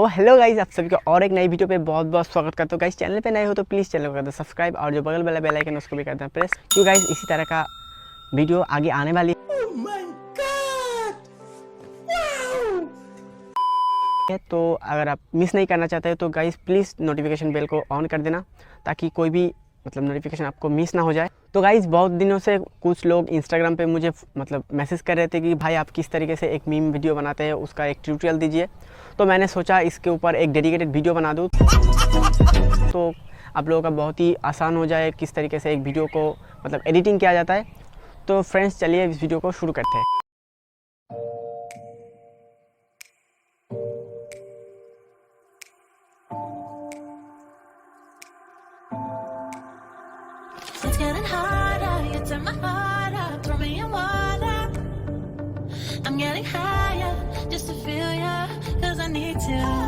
Hello guys, आप सभी का और एक नई वीडियो पे बहुत बहुत स्वागत करता हूँ। गाइज चैनल पे नए हो तो प्लीज़ चैनल को कर दो सब्सक्राइब और जो बगल वाला बेल आइकन है उसको भी कर देना प्रेस, क्योंकि गाइज इसी तरह का वीडियो आगे आने वाली है। तो अगर आप मिस नहीं करना चाहते हो तो गाइज प्लीज़ नोटिफिकेशन बेल को ऑन कर देना, ताकि कोई भी नोटिफिकेशन आपको मिस ना हो जाए। तो गाइज बहुत दिनों से कुछ लोग इंस्टाग्राम पे मुझे मैसेज कर रहे थे कि भाई आप किस तरीके से एक मीम वीडियो बनाते हैं, उसका एक ट्यूटोरियल दीजिए। तो मैंने सोचा इसके ऊपर एक डेडिकेटेड वीडियो बना दूँ, तो आप लोगों का बहुत ही आसान हो जाए किस तरीके से एक वीडियो को एडिटिंग किया जाता है। तो फ्रेंड्स चलिए इस वीडियो को शुरू करते हैं। It's getting harder, you turn my heart up, throw me in water. I'm getting higher, just to feel ya, 'cause I need to.